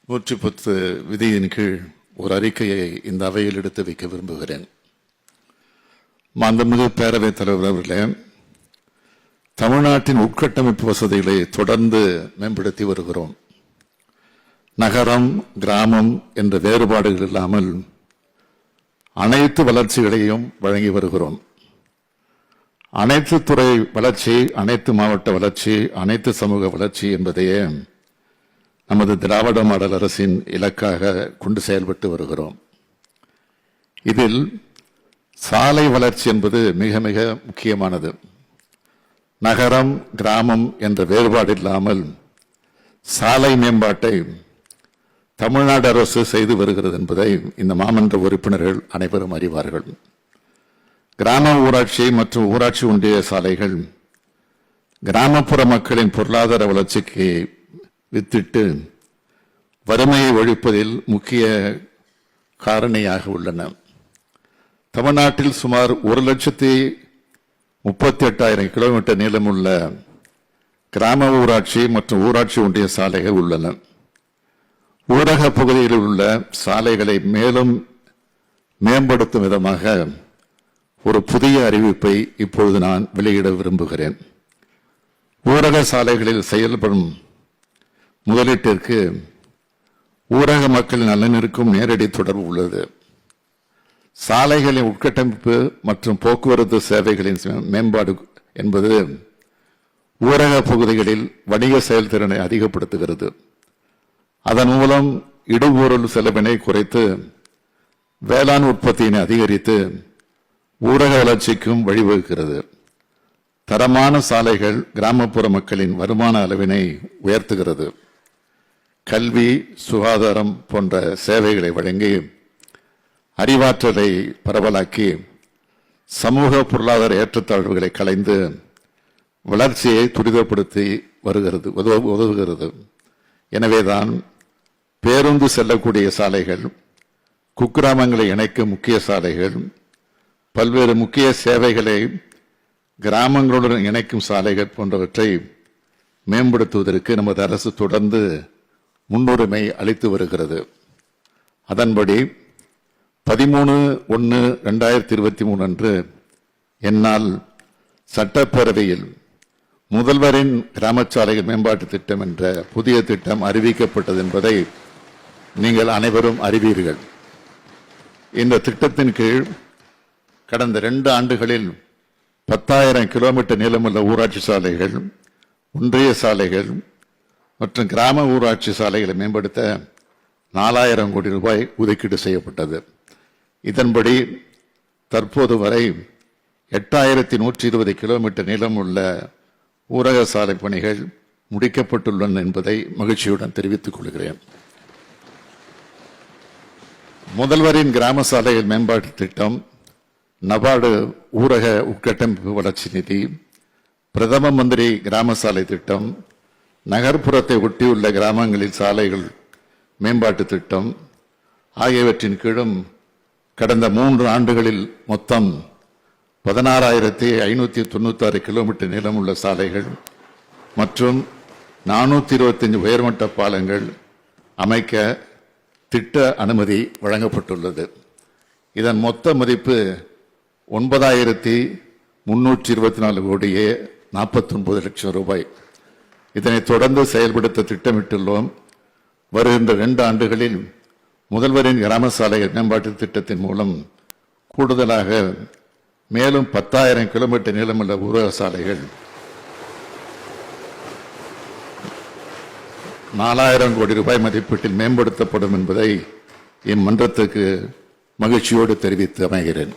110 விதியின் கீழ் ஒரு அறிக்கையை இந்த அவையில் எடுத்து வைக்க விரும்புகிறேன். மாண்புமிகு பேரவைத் தலைவர் அவர்களே, தமிழ்நாட்டின் உட்கட்டமைப்பு வசதிகளை தொடர்ந்து மேம்படுத்தி வருகிறோம். நகரம், கிராமம் என்ற வேறுபாடுகள் இல்லாமல் அனைத்து வளர்ச்சிகளையும் வழங்கி வருகிறோம். அனைத்து துறை வளர்ச்சி, அனைத்து மாவட்ட வளர்ச்சி, அனைத்து சமூக வளர்ச்சி என்பதையே நமது திராவிட மாடல் அரசின் இலக்காக கொண்டு செயல்பட்டு வருகிறோம். இதில் சாலை வளர்ச்சி என்பது மிக மிக முக்கியமானது. நகரம், கிராமம் என்ற வேறுபாடு இல்லாமல் சாலை மேம்பாட்டை தமிழ்நாடு அரசு செய்து வருகிறது என்பதை இந்த மாமன்ற உறுப்பினர்கள் அனைவரும் அறிவார்கள். கிராம ஊராட்சி மற்றும் ஊராட்சி ஒன்றிய சாலைகள் கிராமப்புற மக்களின் பொருளாதார வளர்ச்சிக்கு வித்திட்டு வறுமையை ஒழிப்பதில் முக்கிய காரணியாக உள்ளன. தமிழ்நாட்டில் சுமார் 1,38,000 கிலோமீட்டர் நீளமுள்ள கிராம ஊராட்சி மற்றும் ஊராட்சி ஒன்றிய சாலைகள் உள்ளன. ஊரக பகுதியில் உள்ள சாலைகளை மேலும் மேம்படுத்தும் விதமாக ஒரு புதிய அறிவிப்பை இப்பொழுது நான் வெளியிட விரும்புகிறேன். ஊரக சாலைகளில் செயல்படும் முதலீட்டிற்கு ஊரக மக்களின் நலனிற்கும் நேரடி தொடர்பு உள்ளது. சாலைகளின் உட்கட்டமைப்பு மற்றும் போக்குவரத்து சேவைகளின் மேம்பாடு என்பது ஊரக பகுதிகளில் வணிக செயல்திறனை அதிகப்படுத்துகிறது. அதன் மூலம் இடுபொருள் செலவினை குறைத்து வேளாண் உற்பத்தியினை அதிகரித்து ஊரக வளர்ச்சிக்கும் வழிவகுக்கிறது. தரமான சாலைகள் கிராமப்புற மக்களின் வருமான அளவினை உயர்த்துகிறது. கல்வி, சுகாதாரம் போன்ற சேவைகளை வழங்கி அறிவாற்றலை பரவலாக்கி சமூக பொருளாதார ஏற்றத்தாழ்வுகளை களைந்து வளர்ச்சியை துரிதப்படுத்தி உதவுகிறது. எனவேதான் பேருந்து செல்லக்கூடிய சாலைகள், குக்கிராமங்களை இணைக்கும் முக்கிய சாலைகள், பல்வேறு முக்கிய சேவைகளை கிராமங்களுடன் இணைக்கும் சாலைகள் போன்றவற்றை மேம்படுத்துவதற்கு நமது அரசு தொடர்ந்து முன்னுரிமை அளித்து வருகிறது. அதன்படி 13/1/2023 அன்று என்னால் சட்டப்பேரவையில் முதல்வரின் கிராம சாலைகள் மேம்பாட்டு திட்டம் என்ற புதிய திட்டம் அறிவிக்கப்பட்டது என்பதை நீங்கள் அனைவரும் அறிவீர்கள். இந்த திட்டத்தின் கீழ் கடந்த 2 ஆண்டுகளில் 10,000 கிலோமீட்டர் நீளமுள்ள ஊராட்சி சாலைகள், ஒன்றிய சாலைகள் மற்றும் கிராம ஊராட்சி சாலைகளை மேம்படுத்த 4,000 கோடி ரூபாய் ஒதுக்கீடு செய்யப்பட்டது. இதன்படி தற்போது வரை 8,120 கிலோமீட்டர் நீளமுள்ள ஊரக சாலை பணிகள் முடிக்கப்பட்டுள்ளன என்பதை மகிழ்ச்சியுடன் தெரிவித்துக் கொள்கிறேன். முதல்வரின் கிராம சாலைகள் மேம்பாட்டு திட்டம், நபார்டு ஊரக உட்கட்டமைப்பு வளர்ச்சி நிதி, பிரதம மந்திரி கிராம சாலை திட்டம், நகர்ப்புறத்தை ஒட்டியுள்ள கிராமங்களில் சாலைகள் மேம்பாட்டு திட்டம் ஆகியவற்றின் கீழும் கடந்த 3 ஆண்டுகளில் மொத்தம் 16,596 கிலோமீட்டர் நீளமுள்ள சாலைகள் மற்றும் 425 உயர்மட்ட பாலங்கள் அமைக்க திட்ட அனுமதி வழங்கப்பட்டுள்ளது. இதன் மொத்த மதிப்பு 9,324 கோடியே 49 லட்சம் ரூபாய். இதனை தொடர்ந்து செயல்படுத்த திட்டமிட்டுள்ளோம். வருகின்ற 2 ஆண்டுகளில் முதல்வரின் கிராம சாலைகள் மேம்பாட்டு திட்டத்தின் மூலம் கூடுதலாக மேலும் 10,000 கிலோமீட்டர் நீளமுள்ள ஊரக சாலைகள் 4,000 கோடி ரூபாய் மதிப்பீட்டில் மேம்படுத்தப்படும் என்பதை இம்மன்றத்துக்கு மகிழ்ச்சியோடு தெரிவித்து அமைகிறேன்.